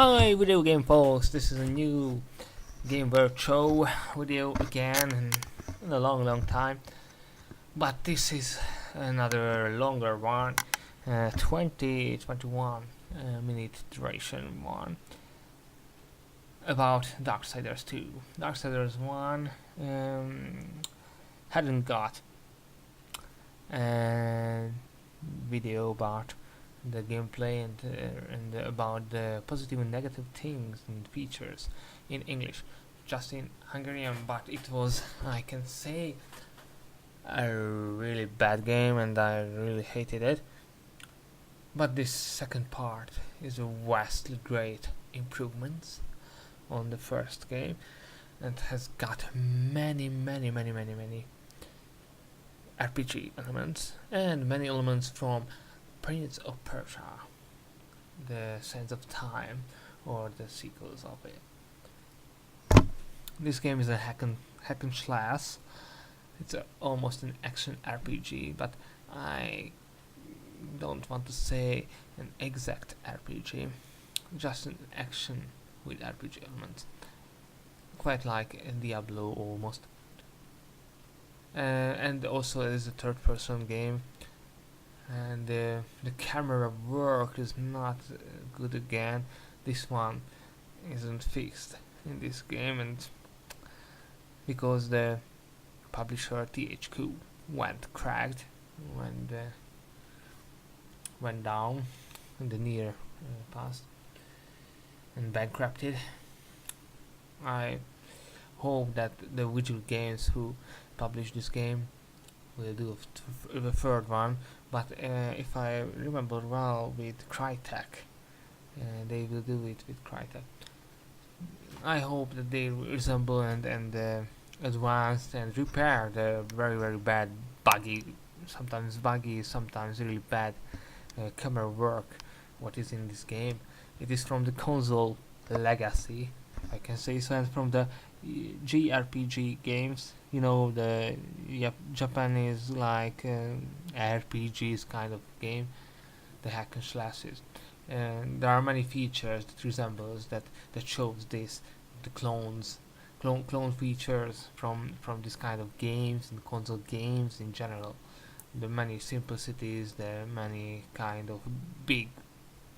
Hi video game folks, this is a new GameWorld Show video again in a long time, but this is another longer one, 21 minute duration one, about Darksiders 2. Darksiders 1 hadn't got a video about the gameplay and about the positive and negative things and features in English, just in Hungarian, but it was, I can say, a really bad game and I really hated it. But this second part is a vastly great improvements on the first game and has got many RPG elements and many elements from Prince of Persia, the Sands of Time, or the sequels of it. This game is a hack and slash. It's almost an action RPG, but I don't want to say an exact RPG, just an action with RPG elements, quite like a Diablo almost. And also it is a third-person game. And the camera work is not good again. This one isn't fixed in this game, and because the publisher THQ went cracked, went down in the near past and bankrupted. I hope that the Visual Games who published this game will do the third one, but if I remember well, with Crytek, they will do it with Crytek. I hope that they resemble and advance and repair the very bad, sometimes really bad camera work what is in this game. It is from the console legacy, I can say so, and from the JRPG games, you know, the Japanese like RPGs kind of game, the hack and slashes. And there are many features that resembles that shows this, the clone features from this kind of games and console games in general. The many simplicities, the many kind of big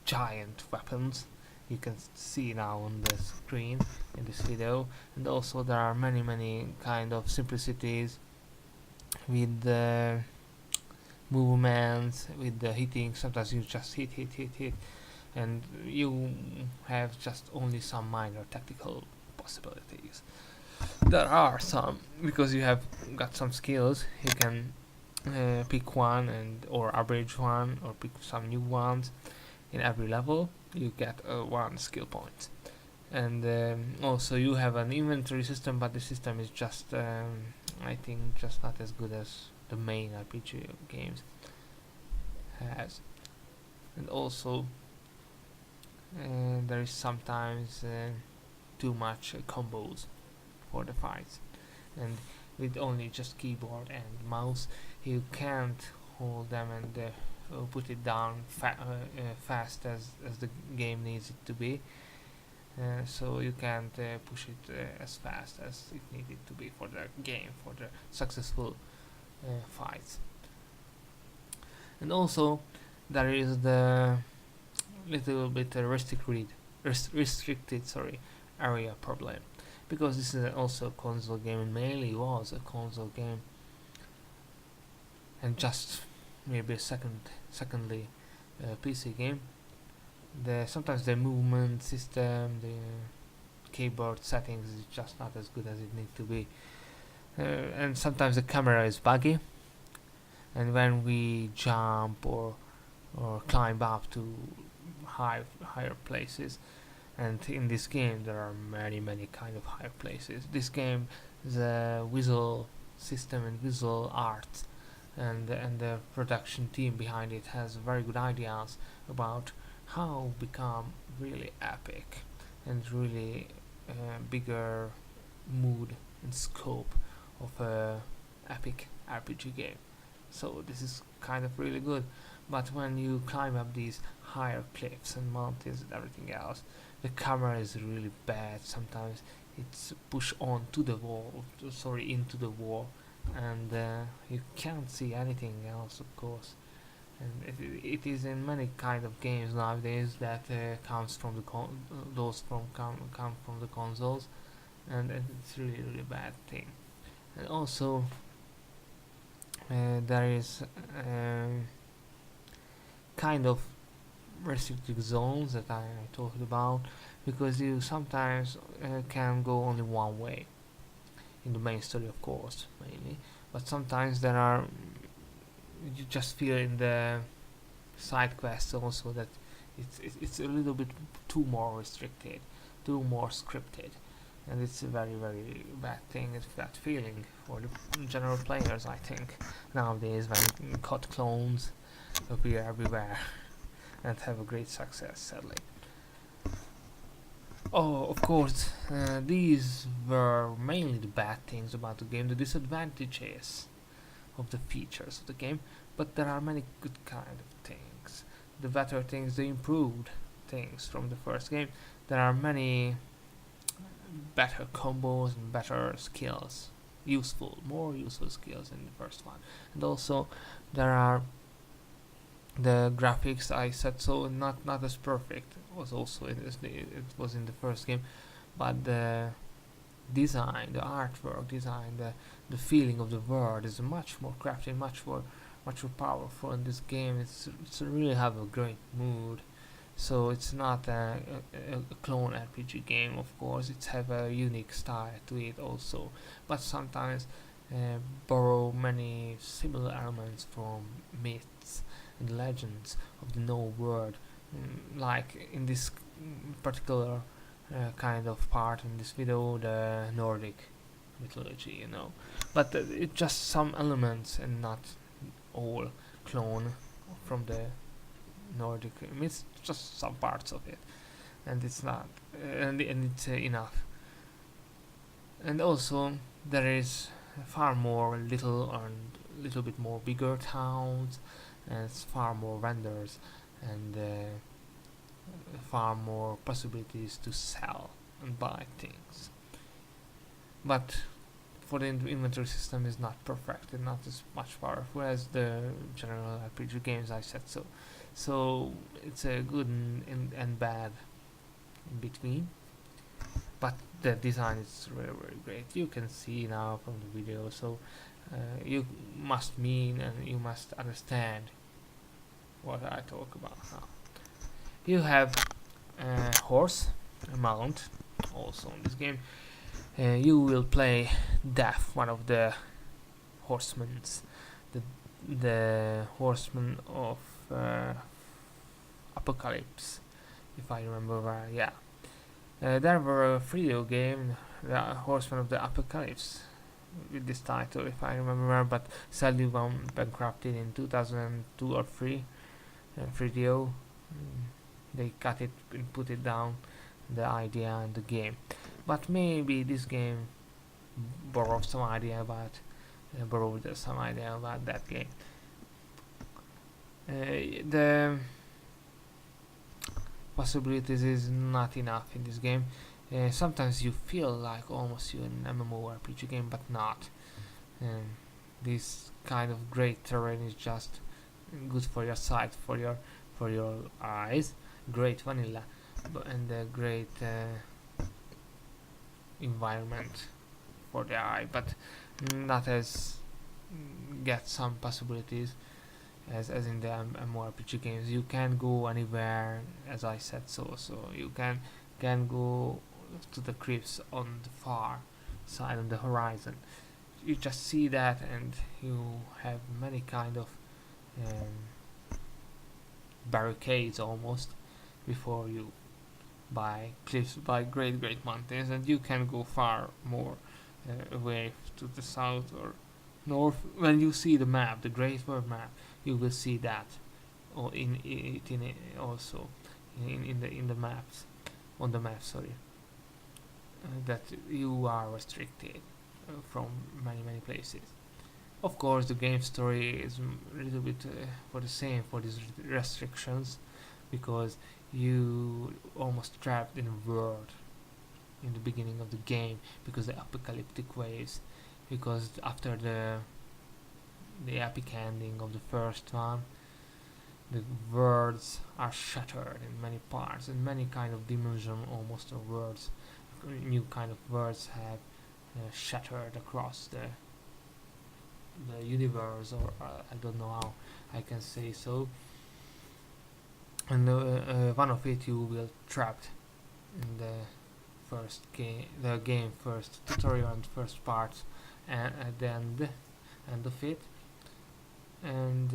giant weapons you can see now on the screen in this video, and also there are many kind of simplicities with the movements, with the hitting. Sometimes you just hit, and you have just only some minor tactical possibilities. There are some, because you have got some skills, you can pick one or average one, or pick some new ones. In every level you get one skill point, and also you have an inventory system, but the system is just I think just not as good as the main RPG games has. And also there is sometimes too much combos for the fights, and with only just keyboard and mouse you can't hold them and put it down fast as the game needs it to be, so you can't push it as fast as it needed to be for the game, for the successful fights. And also there is the little bit restricted area problem, because this is also a console game, and mainly was a console game, and just maybe secondly PC game. Sometimes the movement system, the keyboard settings is just not as good as it needs to be, and sometimes the camera is buggy, and when we jump or climb up to higher places, and in this game there are many kind of higher places. This game, the visual system and visual art and the production team behind it has very good ideas about how become really epic and really bigger mood and scope of a epic RPG game. So this is kind of really good, but when you climb up these higher cliffs and mountains and everything else, the camera is really bad. Sometimes it's pushed on to the wall, into the wall, and you can't see anything else, of course. And it is in many kind of games nowadays that comes from the those come from the consoles, and it's really bad thing. And also there is kind of restricted zones that I talked about, because you sometimes can go only one way in the main story, of course, mainly, but sometimes there are, you just feel in the side quests also that it's a little bit too more restricted, too more scripted, and it's a very bad thing. It's that feeling for the general players, I think, nowadays, when COD clones appear everywhere and have a great success, sadly. Oh, of course, these were mainly the bad things about the game, the disadvantages of the features of the game, but there are many good kind of things. The better things, the improved things from the first game. There are many better combos and better skills, more useful skills in the first one. And also there are the graphics, I said so, not as perfect. It was also it was in the first game, but the design, the artwork design, the feeling of the world is much more crafty, much more powerful in this game. It's really have a great mood. So it's not a clone RPG game, of course. It's have a unique style to it also, but sometimes borrow many similar elements from myths and legends of the known world, like in this particular kind of part in this video, the Nordic mythology, but it's just some elements and not all clone from the Nordic myths, just some parts of it, and it's not and it's enough. And also there is far more little bit more bigger towns, and it's far more vendors, and far more possibilities to sell and buy things. But for the inventory system is not perfect and not as much powerful as the general RPG games, I said so. So it's a good and bad in between. But the design is very great. You can see now from the video, so you must mean and you must understand what I talk about now. You have a horse, a mount, also in this game. You will play Death, one of the horsemen, the horseman of Apocalypse, if I remember right. Yeah, there were a video game, the Horseman of the Apocalypse, with this title, if I remember right, but sadly one bankrupted in 2002 or 3. Video, they cut it and put it down, the idea and the game. But maybe this game borrowed some idea about that game. The possibilities is not enough in this game. Sometimes you feel like almost you're in an MMORPG game, but not. This kind of great terrain is just good for your sight, for your eyes. Great vanilla, and a great environment for the eye, but not as get some possibilities as in the MMORPG games. You can go anywhere, as I said so you can go to the cliffs on the far side of the horizon. You just see that, and you have many kind of barricades almost before you, by cliffs, by great mountains, and you can go far more away to the south or north. When you see the map, the Great World map, you will see that, or in also in the maps, on the map, sorry, that you are restricted from many places. Of course, the game story is a little bit for the same for these restrictions, because you almost trapped in a world in the beginning of the game because the apocalyptic waves, because after the epic ending of the first one, the worlds are shattered in many parts, and many kind of dimension almost of worlds, new kind of worlds have shattered across the universe, or I don't know how I can say so. And one of it you will trapped in the game first tutorial and first part, and at the end of it, and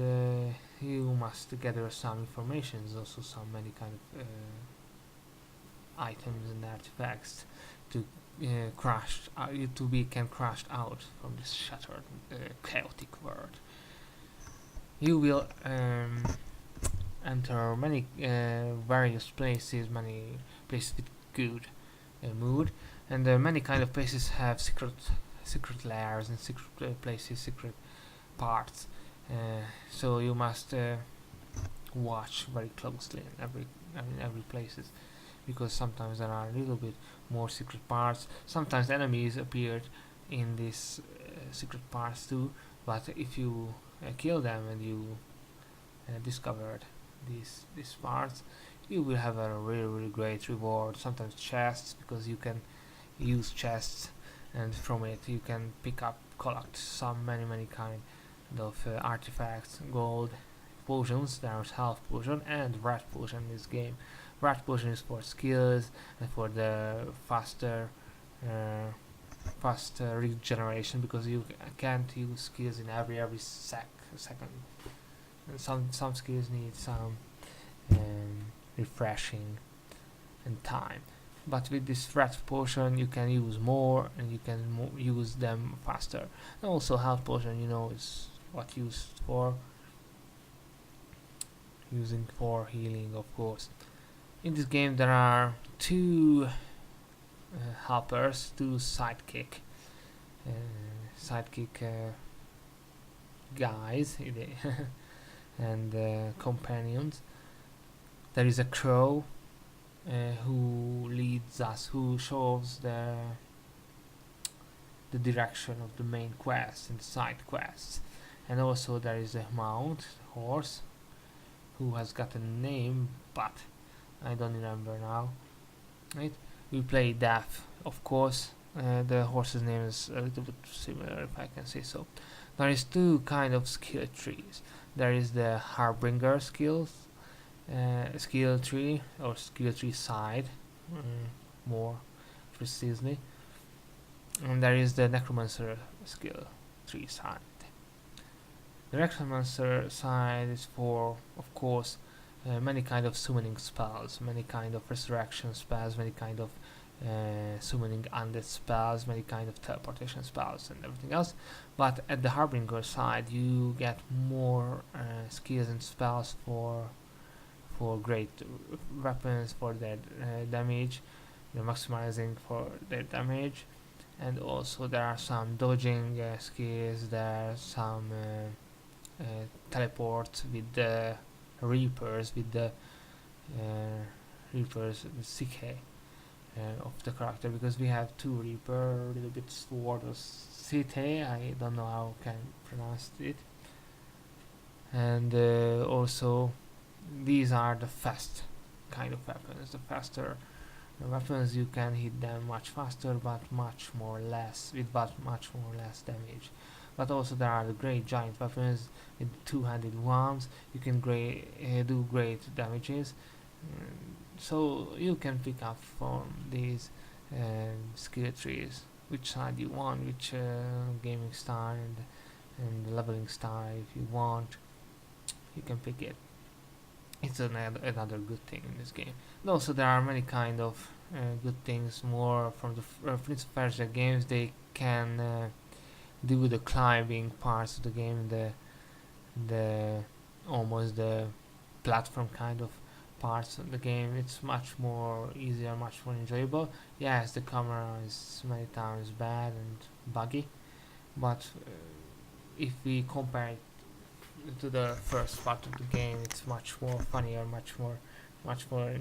you must gather some information, also some many kind of items and artifacts to can crash out from this shattered chaotic world. You will enter many various places, many places with good mood, and many kind of places have secret layers and secret places, secret parts. So you must watch very closely in every places, because sometimes there are a little bit more secret parts. Sometimes enemies appeared in these secret parts too, but if you kill them and you discovered these parts, you will have a really great reward. Sometimes chests, because you can use chests, and from it you can collect some many kind of artifacts, gold, potions. There's health potion and rat potion in this game. Rat potion is for skills and for the faster regeneration, because you can't use skills in every second. And some skills need some refreshing and time. But with this rat potion you can use more, and you can use them faster. And also health potion, is what used for healing, of course. In this game there are two helpers, two sidekick guys and companions. There is a crow who leads us, who shows the direction of the main quest and side quests. And also there is a horse, who has got a name, but I don't remember now. Right? We play Death, of course. The horse's name is a little bit similar, if I can say so. There is two kind of skill trees. There is the Harbinger skill tree, or skill tree side, more precisely. And there is the Necromancer skill tree side. The Necromancer side is for, of course, many kind of summoning spells, many kind of resurrection spells, many kind of summoning undead spells, many kind of teleportation spells and everything else. But at the Harbinger side you get more skills and spells for great weapons, for their damage, maximizing for their damage. And also there are some dodging skills, there are some teleport with the Reapers, with the Psyche of the character, because we have two Reaper, a little bit sword or Cite, I don't know how I can pronounce it. And also these are the fast kind of weapons. The faster weapons, you can hit them much faster, but with much more less damage. But also there are the great giant weapons with two-handed ones. You can do great damages. So you can pick up from these skill trees which side you want, which gaming style and leveling style. If you want, you can pick it. It's another good thing in this game. And also there are many kind of good things more from the Prince of Persia games. They can do the climbing parts of the game, the almost the platform kind of parts of the game. It's much more easier, much more enjoyable. Yes, the camera is many times bad and buggy, but if we compare it to the first part of the game, it's much more funnier, much more much more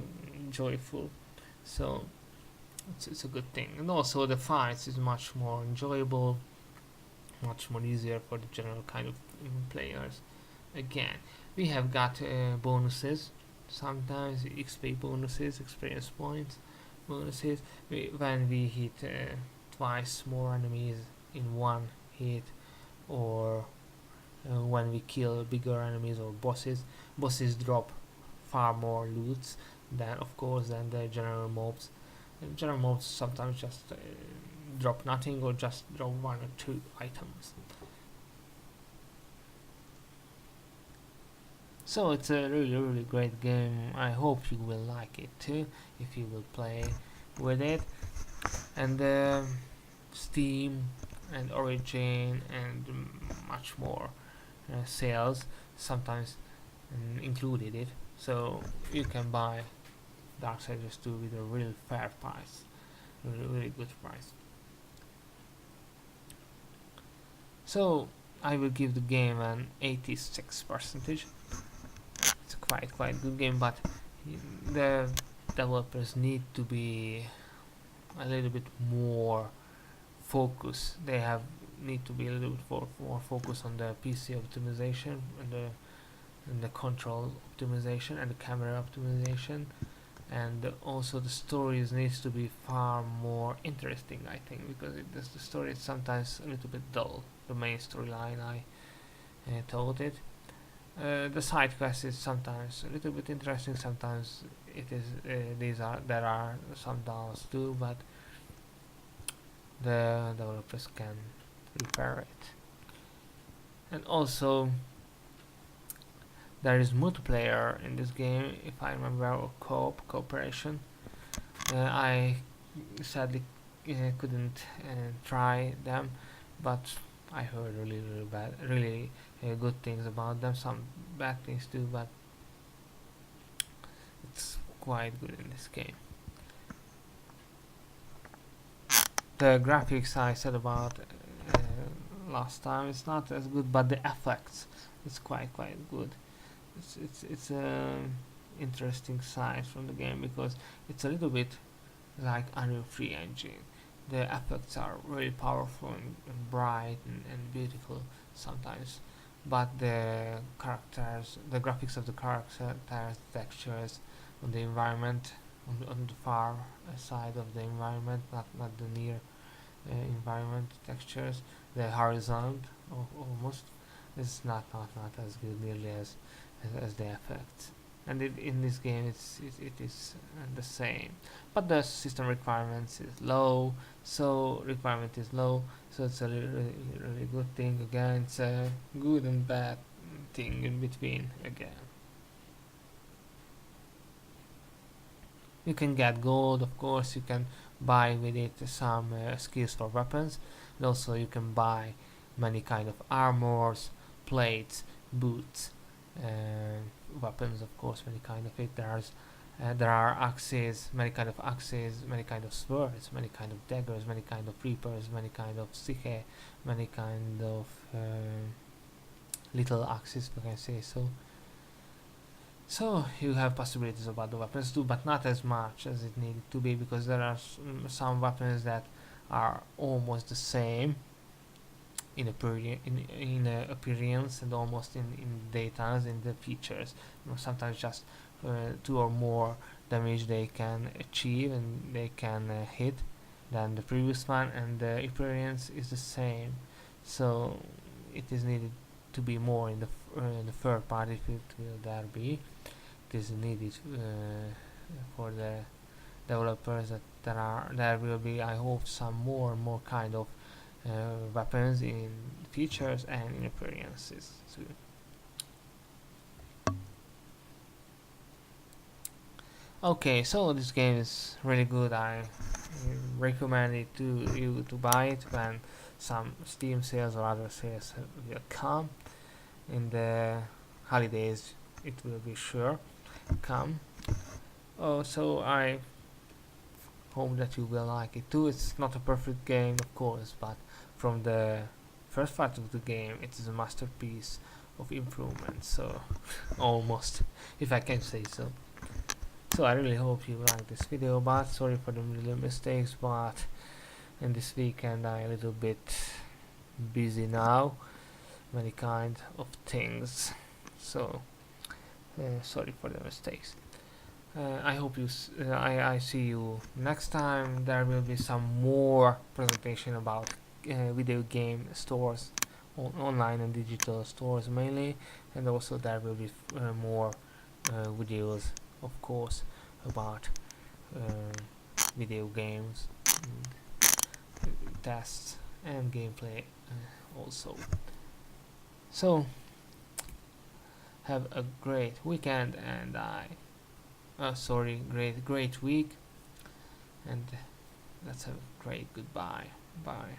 joyful. So it's a good thing. And also the fights is much more enjoyable, much more easier for the general kind of players. Again, we have got bonuses, sometimes XP bonuses, experience points bonuses, when we hit twice more enemies in one hit, or when we kill bigger enemies or bosses. Bosses drop far more loots than, of course, than the general mobs. And general mobs sometimes just drop nothing, or just drop one or two items. So it's a really great game. I hope you will like it too, if you will play with it. And Steam and Origin and much more sales sometimes included it, so you can buy Darksiders 2 with a real fair price, really good price. So I will give the game an 86%. It's a quite good game, but the developers need to be a little bit more focused. They need to be a little bit more focused on the PC optimization and the control optimization and the camera optimization, and also the stories needs to be far more interesting, I think, because the story is sometimes a little bit dull. The main storyline, I told it. The side quest is sometimes a little bit interesting. Sometimes it is. There are some dulls too, but the developers can repair it. And also, there is multiplayer in this game, if I remember, or cooperation. I sadly couldn't try them, but I heard really good things about them. Some bad things too, but it's quite good in this game. The graphics I said about last time, it's not as good, but the effects is quite good. It's interesting side from the game, because it's a little bit like Unreal 3 engine. The effects are really powerful and bright and beautiful sometimes, but the graphics of the characters, textures on the environment, on the far side of the environment, not the near environment textures, the horizon almost is not as good nearly as the effects. And in this game it is the same, but the system requirements is low, so it's a really good thing. Again, it's a good and bad thing in between. Again, you can get gold, of course. You can buy with it some skills for weapons, and also you can buy many kind of armors, plates, boots, weapons, of course, many kind of it. There are axes, many kind of axes, many kind of swords, many kind of daggers, many kind of reapers, many kind of psyche, many kind of little axes, if I can say so. So you have possibilities about the weapons too, but not as much as it needed to be, because there are some weapons that are almost the same in appearance and almost in data, in the features. Sometimes just 2 or more damage they can achieve and they can hit than the previous one, and the appearance is the same. So it is needed to be more in the third party field. Will there be? It is needed for the developers that there will be, I hope, some more kind of weapons in features and in appearances too. Okay, so this game is really good. I recommend it to you to buy it when some Steam sales or other sales will come in the holidays. It will be sure come. So I hope that you will like it too. It's not a perfect game, of course, but from the first part of the game, it is a masterpiece of improvement. So almost, if I can say so. So I really hope you like this video, but sorry for the little mistakes, but in this weekend I'm a little bit busy now, many kind of things, so sorry for the mistakes. I hope I see you next time. There will be some more presentation about video game stores, online and digital stores mainly, and also there will be more videos, of course, about video games, tests and gameplay also. So have a great weekend, and great week, and let's have a great goodbye. Bye.